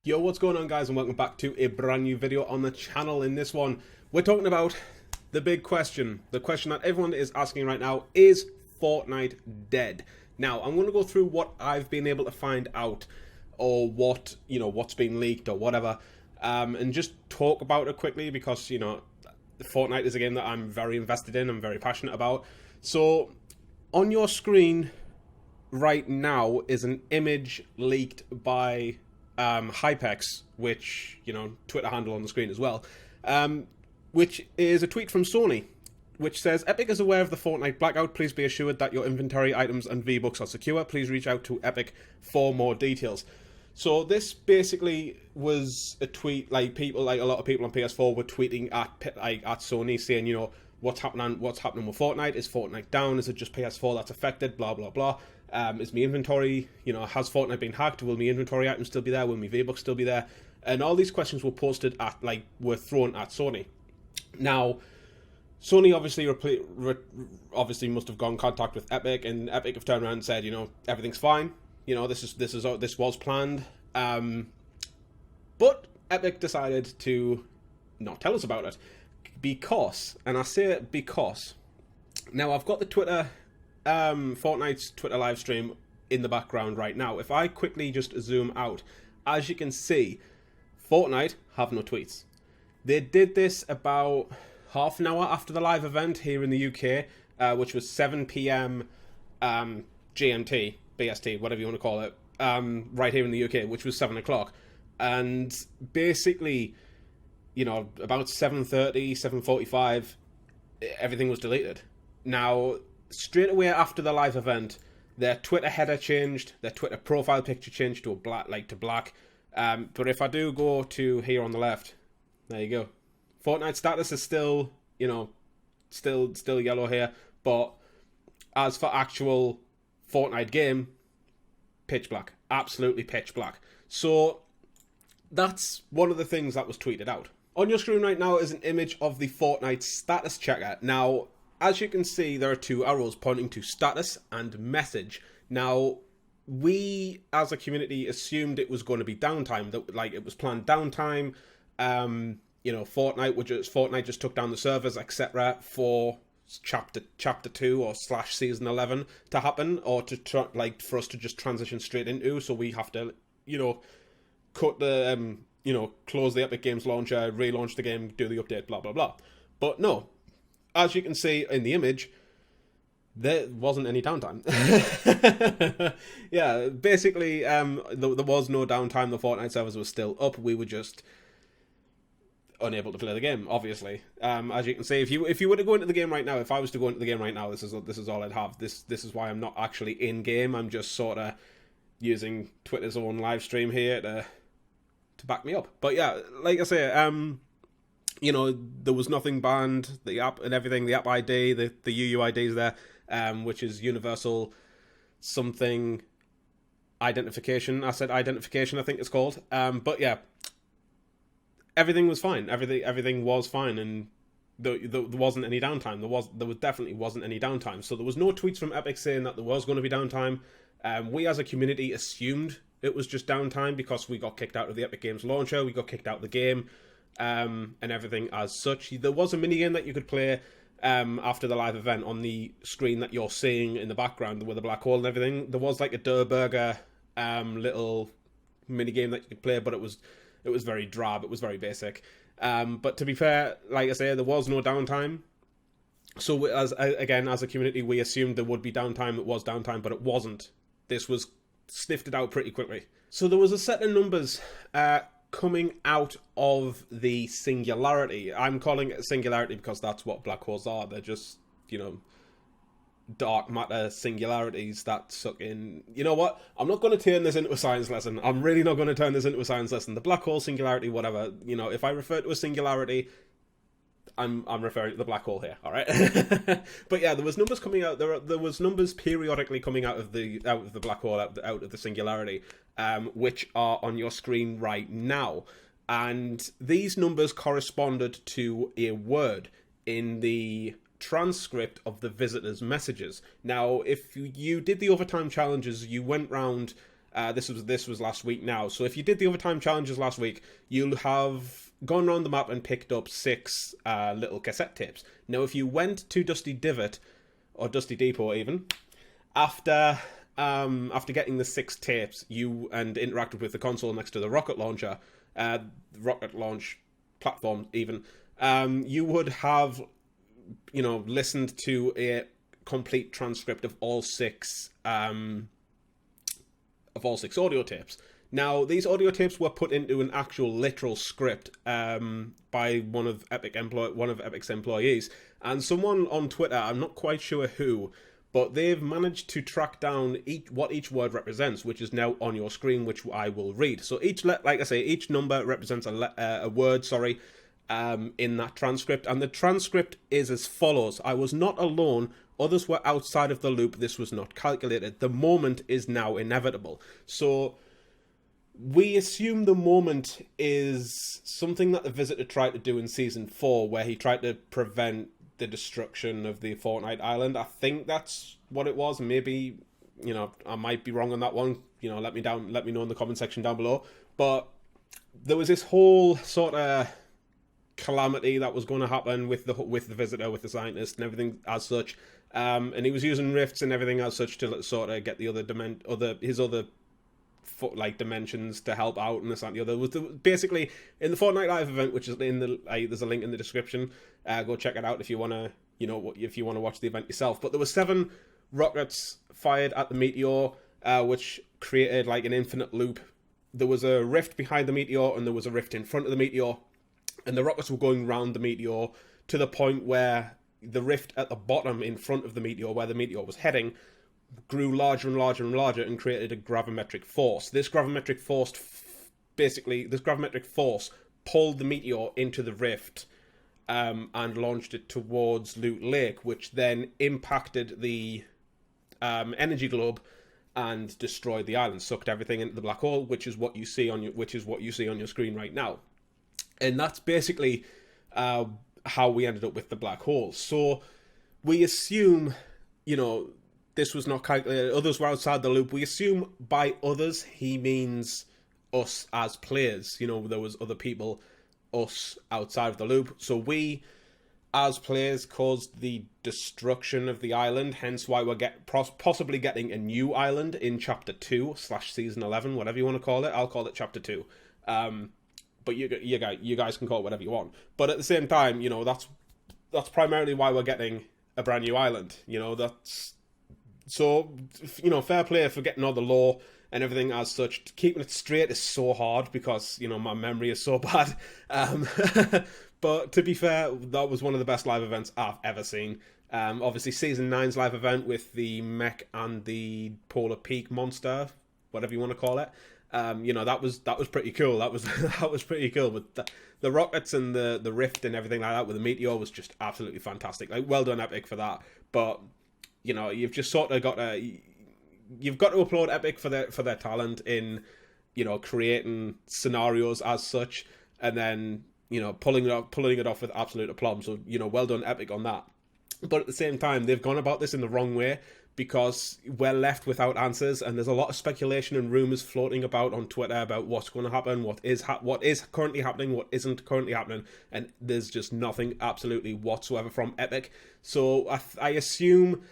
Yo, what's going on, guys, and welcome back to a brand new video on the channel. In this one, we're talking about the big question, the question that everyone is asking right now: is Fortnite dead? Now, I'm going to go through what I've been able to find out, or what's been leaked or whatever, and just talk about it quickly because Fortnite is a game that I'm very invested in, I'm very passionate about. So, on your screen right now is an image leaked by Hypex, which, Twitter handle on the screen as well, which is a tweet from Sony, which says, Epic is aware of the Fortnite blackout. Please be assured that your inventory, items, and V-Bucks are secure. Please reach out to Epic for more details. So this basically was a tweet, a lot of people on PS4 were tweeting at Sony saying, what's happening with Fortnite? Is Fortnite down? Is it just PS4 that's affected? Blah, blah, blah. Is my inventory, has Fortnite been hacked? Will my inventory items still be there? Will my V-Bucks still be there? And all these questions were posted at, were thrown at Sony. Now, Sony obviously must have gone in contact with Epic, and Epic have turned around and said, everything's fine. This was planned. But Epic decided to not tell us about it because, and I say it because, now I've got the Fortnite's Twitter live stream in the background right now. If I quickly just zoom out, as you can see, Fortnite have no tweets. They did this about half an hour after the live event here in the UK, which was 7 p.m. GMT, BST, whatever you want to call it, right here in the UK, which was 7 o'clock. And basically, about 7:30, 7:45, everything was deleted. Now, straight away after the live event, their Twitter header changed, their Twitter profile picture changed to black. But if I do go to here on the left, there you go. Fortnite status is still, still yellow here. But as for actual Fortnite game, pitch black, absolutely pitch black. So that's one of the things that was tweeted out. On your screen right now is an image of the Fortnite status checker. Now, as you can see, there are two arrows pointing to status and message. Now, we as a community assumed it was going to be downtime, that it was planned downtime. Fortnite just took down the servers, etc., for chapter 2 or / season 11 to happen, or to for us to just transition straight into. So we have to, cut the close the Epic Games launcher, relaunch the game, do the update, blah blah blah. But no. As you can see in the image, there wasn't any downtime. Yeah, basically, there was no downtime. The Fortnite servers were still up. We were just unable to play the game, obviously. As you can see, if you were to go into the game right now, if I was to go into the game right now, this is all I'd have. This is why I'm not actually in game. I'm just sort of using Twitter's own live stream here to back me up. But yeah, like I say, there was nothing banned, the app and everything, the app ID, the UUID is there, which is Universal something identification, asset identification, I think it's called. But yeah, everything was fine. Everything was fine, and there wasn't any downtime. There definitely wasn't any downtime. So there was no tweets from Epic saying that there was going to be downtime. We as a community assumed it was just downtime because we got kicked out of the Epic Games launcher, we got kicked out of the game. And everything as such. There was a minigame that you could play after the live event on the screen that you're seeing in the background with the black hole and everything. There was like a Durr Burger little minigame that you could play, but it was very drab, it was very basic. But to be fair, like I say, there was no downtime. So as a community, we assumed there would be downtime. It was downtime, but it wasn't. This was sniffed it out pretty quickly. So there was a set of numbers coming out of the singularity. I'm calling it a singularity because that's what black holes are. They're just, dark matter singularities that suck in. You know what? I'm not going to turn this into a science lesson. I'm really not going to turn this into a science lesson. The black hole singularity, whatever. If I refer to a singularity, I'm referring to the black hole here. All right. But yeah, there was numbers coming out. There was numbers periodically coming out of the black hole, out of the singularity, which are on your screen right now. And these numbers corresponded to a word in the transcript of the visitors' messages. Now, if you did the overtime challenges, you went round This was last week now. So if you did the overtime challenges last week, you'll have gone around the map and picked up 6 little cassette tapes. Now, if you went to Dusty Divot, or Dusty Depot even, after getting the 6 tapes, and interacted with the console next to the rocket launcher, rocket launch platform even, you would have, listened to a complete transcript of all 6 audio tapes. Now, these audio tapes were put into an actual literal script by one of Epic's employees, and someone on Twitter, I'm not quite sure who, but they've managed to track down what each word represents, which is now on your screen, which I will read. So each number represents a word, in that transcript, and the transcript is as follows: I was not alone. Others were outside of the loop. This was not calculated. The moment is now inevitable. So we assume the moment is something that the Visitor tried to do in Season 4, where he tried to prevent the destruction of the Fortnite island. I think that's what it was. Maybe, I might be wrong on that one. Let me know in the comment section down below. But there was this whole sort of calamity that was going to happen with the Visitor, with the scientist and everything as such. And he was using rifts and everything as such to sort of get the his other dimensions to help out, and this and the other. Basically in the Fortnite live event, which is there's a link in the description. Go check it out if you want to if you want to watch the event yourself. But there were 7 rockets fired at the meteor, which created an infinite loop. There was a rift behind the meteor, and there was a rift in front of the meteor, and the rockets were going round the meteor to the point where the rift at the bottom in front of the meteor, where the meteor was heading, grew larger and larger and larger and created a gravimetric force. This gravimetric force pulled the meteor into the rift and launched it towards Loot Lake, which then impacted the energy globe and destroyed the island, sucked everything into the black hole, which is what you see on your screen right now. And that's basically how we ended up with the black hole. So we assume, this was not calculated. Others were outside the loop. We assume by others he means us as players. There was other people, us, outside of the loop. So we, as players, caused the destruction of the island. Hence why we're possibly getting a new island in Chapter 2/Season 11, whatever you want to call it. I'll call it Chapter 2. But you guys can call it whatever you want. But at the same time, that's primarily why we're getting a brand new island. That's so, fair play for getting all the lore and everything as such. Keeping it straight is so hard because my memory is so bad. But to be fair, that was one of the best live events I've ever seen. Obviously, Season 9's live event with the mech and the Polar Peak monster, whatever you want to call it. That was pretty cool. That was pretty cool. But the rockets and the rift and everything like that with the meteor was just absolutely fantastic. Well done, Epic, for that. But you've just sort of got to applaud Epic for their talent in creating scenarios as such, and then pulling it off with absolute aplomb. So well done, Epic, on that. But at the same time, they've gone about this in the wrong way, because we're left without answers, and there's a lot of speculation and rumors floating about on Twitter about what's going to happen, what is currently happening, what isn't currently happening, and there's just nothing absolutely whatsoever from Epic. So I assume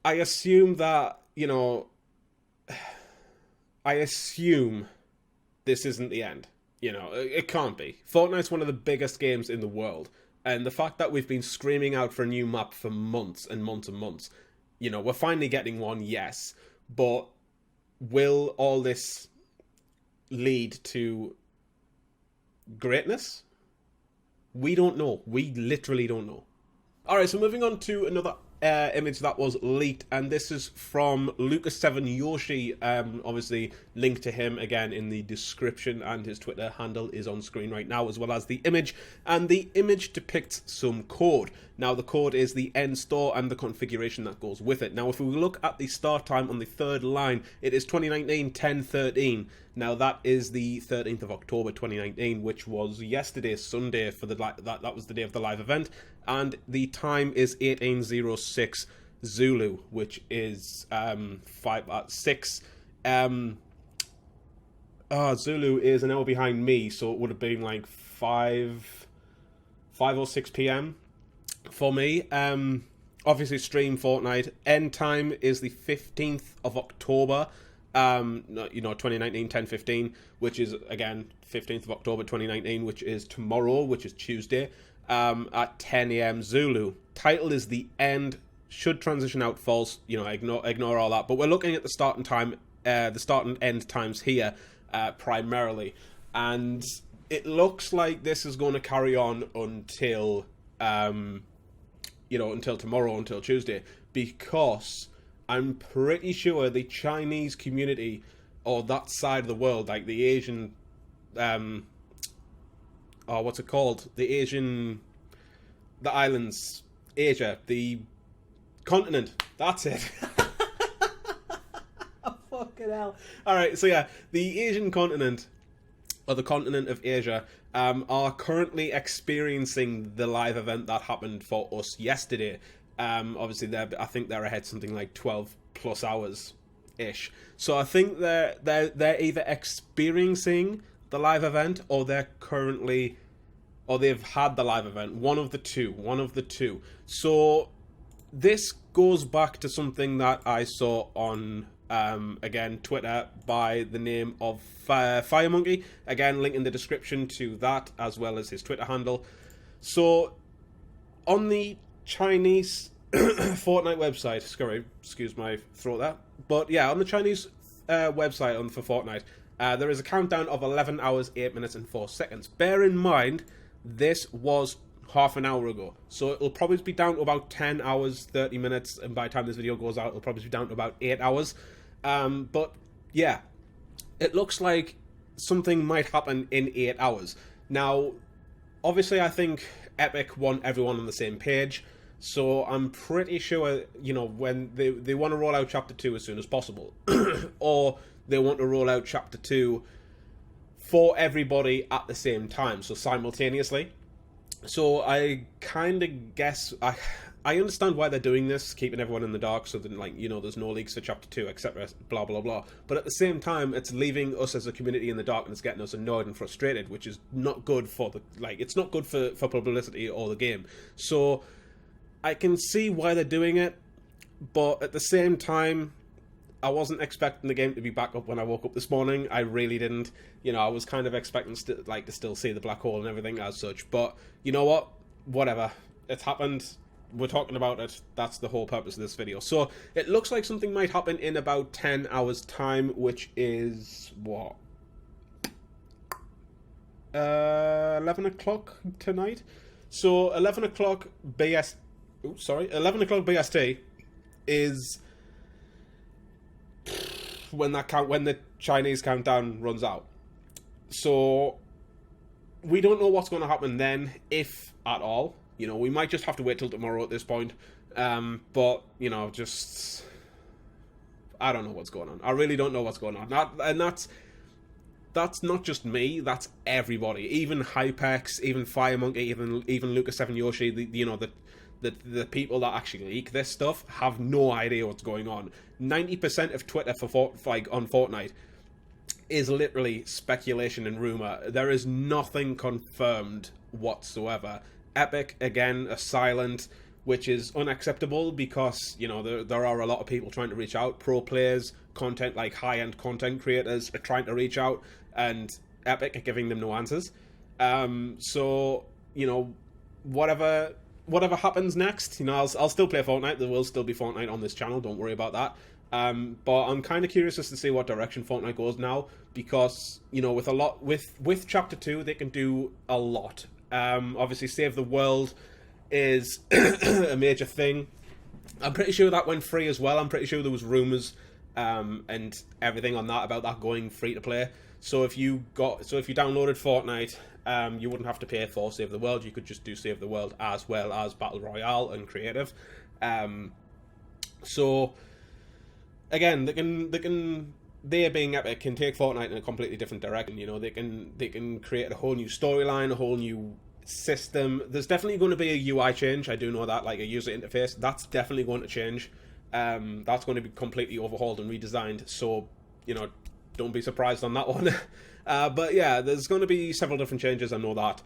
that I assume this isn't the end. It can't be. Fortnite's one of the biggest games in the world, and the fact that we've been screaming out for a new map for months and months and months. We're finally getting one, yes, but will all this lead to greatness? We don't know. We literally don't know. Alright, so moving on to another image that was leaked, and this is from Lucas7 Yoshi. Obviously, link to him again in the description, and his Twitter handle is on screen right now, as well as the image. And the image depicts some code. Now, the code is the end store and the configuration that goes with it. Now, if we look at the start time on the third line, it is 2019 10:13. Now, that is the 13th of October 2019, which was yesterday, Sunday, for that was the day of the live event, and the time is 18:06 Zulu, which is 6 Zulu is an hour behind me, so it would have been like 5 or 6 p.m. for me. Obviously stream Fortnite. End time is the 15th of October. 2019, 10:15, which is again 15th of October 2019, which is tomorrow, which is Tuesday, at 10 a.m. Zulu. Title is The End. Should transition out false. Ignore all that. But we're looking at the start and end times here, primarily, and it looks like this is going to carry on until until tomorrow, until Tuesday, because I'm pretty sure the Chinese community, or that side of the world, like the Asian, what's it called? The islands, Asia, the continent. That's it. Fucking hell. Alright, so yeah, the Asian continent, or the continent of Asia, are currently experiencing the live event that happened for us yesterday. Obviously, I think they're ahead something like 12 plus hours ish. So I think they're either experiencing the live event, or they've had the live event. One of the two. So this goes back to something that I saw on again Twitter by the name of Firemonkey. Again, link in the description to that, as well as his Twitter handle. So on the Chinese Fortnite website, excuse my throat there, but yeah, on the Chinese website for Fortnite, there is a countdown of 11 hours, 8 minutes and 4 seconds. Bear in mind, this was half an hour ago, so it'll probably be down to about 10 hours, 30 minutes, and by the time this video goes out, it'll probably be down to about 8 hours. But yeah, it looks like something might happen in 8 hours. Now, obviously, I think Epic want everyone on the same page, so I'm pretty sure, when they want to roll out Chapter 2 as soon as possible, or they want to roll out Chapter 2 for everybody at the same time, so simultaneously. So I kind of guess, I understand why they're doing this, keeping everyone in the dark, so that, there's no leaks for Chapter 2, etc., blah, blah, blah. But at the same time, it's leaving us as a community in the dark, and it's getting us annoyed and frustrated, which is not good for it's not good for publicity or the game. So I can see why they're doing it, but at the same time, I wasn't expecting the game to be back up when I woke up this morning. I really didn't. I was kind of expecting to still see the black hole and everything as such. But you know what? Whatever. It's happened. We're talking about it. That's the whole purpose of this video. So it looks like something might happen in about 10 hours time, which is what? 11 o'clock tonight. So 11 o'clock 11 o'clock BST is when the Chinese countdown runs out. So we don't know what's going to happen then, if at all. We might just have to wait till tomorrow at this point. But just I don't know what's going on. I really don't know what's going on. That's not just me. That's everybody. Even Hypex, even Firemonkey, even Lucas7 Yoshi. The people that actually leak this stuff have no idea what's going on. 90% of Twitter on Fortnite is literally speculation and rumor. There is nothing confirmed whatsoever. Epic, again, are silent, which is unacceptable because, there are a lot of people trying to reach out. Pro players, high-end content creators are trying to reach out, and Epic are giving them no answers. So, whatever happens next, I'll still play Fortnite. There will still be Fortnite on this channel, don't worry about that. But I'm kind of curious as to see what direction Fortnite goes now, because, with Chapter 2, they can do a lot. Obviously, Save the World is a major thing. I'm pretty sure that went free as well. I'm pretty sure there was rumors and everything on that, about that going free to play. So if you downloaded Fortnite, you wouldn't have to pay for Save the World. You could just do Save the World as well as Battle Royale and Creative. So again, they being Epic can take Fortnite in a completely different direction. They can create a whole new storyline, a whole new system. There's definitely going to be a UI change. I do know that, like a user interface. That's definitely going to change. That's going to be completely overhauled and redesigned. So don't be surprised on that one. But yeah, there's going to be several different changes, I know that.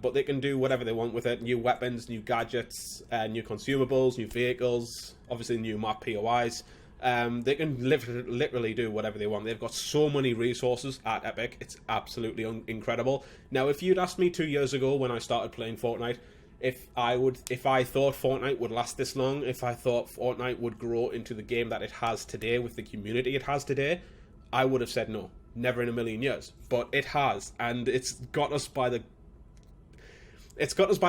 But they can do whatever they want with it. New weapons, new gadgets, new consumables, new vehicles, obviously new map POIs. They can literally do whatever they want. They've got so many resources at Epic. It's absolutely incredible. Now, if you'd asked me 2 years ago when I started playing Fortnite, if I thought Fortnite would last this long, if I thought Fortnite would grow into the game that it has today with the community it has today, I would have said no. Never in a million years. But it has, and it's got us by the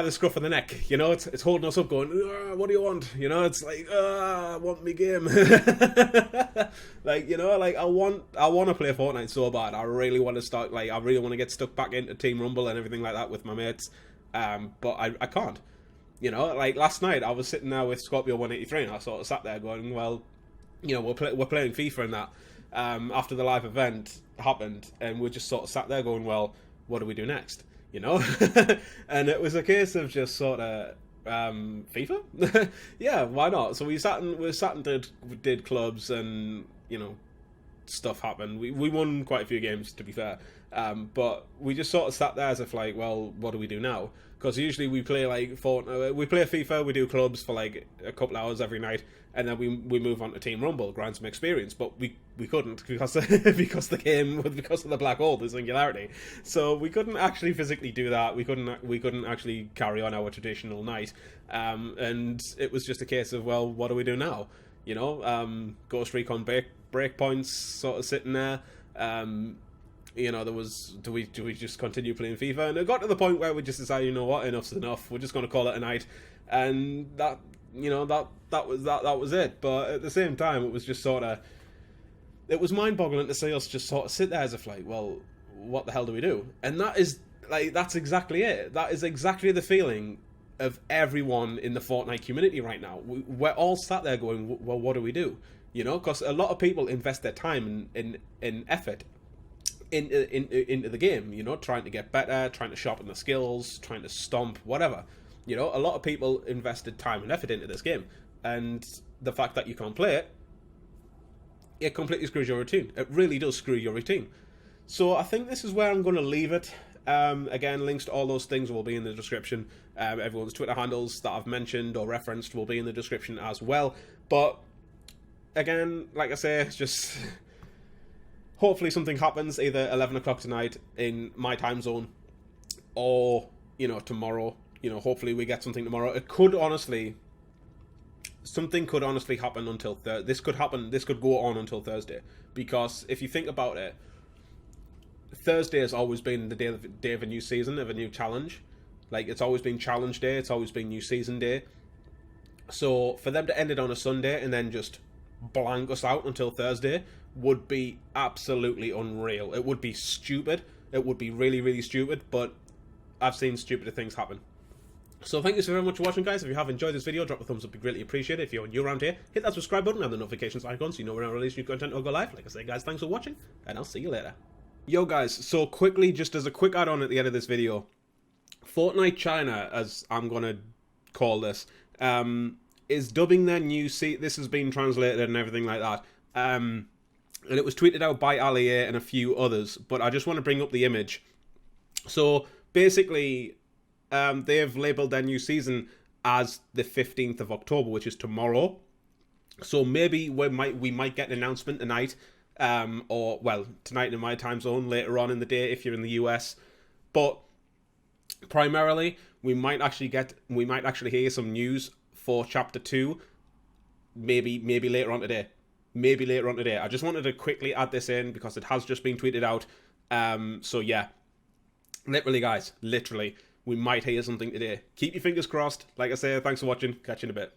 scruff of the neck, it's holding us up going, what do you want? It's like, I want me game. I want to play Fortnite so bad. I really want to start, I really want to get stuck back into Team Rumble and everything like that with my mates. But I can't. Last night I was sitting there with Scorpio 183 and I sort of sat there going, well, we're playing FIFA and that. After the live event happened, and we just sort of sat there going, well, what do we do next? And it was a case of just sort of FIFA. Yeah, why not? So we sat and did clubs, and stuff happened. We won quite a few games, to be fair, but we just sort of sat there as if like, well, what do we do now? Because usually we play we play FIFA, we do clubs for like a couple hours every night, and then we move on to Team Rumble, grind some experience. But we couldn't because because of the black hole, the singularity. So we couldn't actually physically do that. We couldn't actually carry on our traditional night, and it was just a case of, well, what do we do now? Ghost Recon breakpoints sort of sitting there. There was, do we just continue playing FIFA? And it got to the point where we just decided, enough's enough. We're just going to call it a night, and that was it. But at the same time, it was just it was mind-boggling to see us just sort of sit there as if like, well, what the hell do we do? And that's exactly it. That is exactly the feeling of everyone in the Fortnite community right now. We're all sat there going, well, what do we do? Because a lot of people invest their time and effort into the game, trying to get better, trying to sharpen the skills, trying to stomp, whatever. A lot of people invested time and effort into this game, and the fact that you can't play it completely screws your routine. It really does screw your routine. So I think this is where I'm going to leave it. Again, links to all those things will be in the description. Everyone's Twitter handles that I've mentioned or referenced will be in the description as well. But again, like I say, it's just hopefully something happens either 11 o'clock tonight in my time zone, or tomorrow. Hopefully we get something tomorrow. Something could honestly happen until this could go on until Thursday, because if you think about it, Thursday has always been the day of a new season, of a new challenge. It's always been challenge day, it's always been new season day. So for them to end it on a Sunday and then just blank us out until Thursday would be absolutely unreal. It would be stupid. It would be really, really stupid, but I've seen stupider things happen. So thank you so very much for watching, guys. If you have enjoyed this video, drop a thumbs up, it'd be greatly appreciated. If you're new around here, hit that subscribe button and the notifications icon so you know when I release new content or go live. Like I say, guys, thanks for watching, and I'll see you later. Yo, guys, so quickly, just as a quick add-on at the end of this video, Fortnite China, as I'm going to call this, is dubbing their new this has been translated and everything like that, and it was tweeted out by Ali and a few others, but I just want to bring up the image. So basically, they've labelled their new season as the 15th of October, which is tomorrow. So maybe we might get an announcement tonight, or well, tonight in my time zone, later on in the day if you're in the US. But primarily, we might actually hear some news for Chapter 2, maybe later on today. I just wanted to quickly add this in because it has just been tweeted out. So yeah, literally, guys, we might hear something today. Keep your fingers crossed. Like I say, thanks for watching. Catch you in a bit.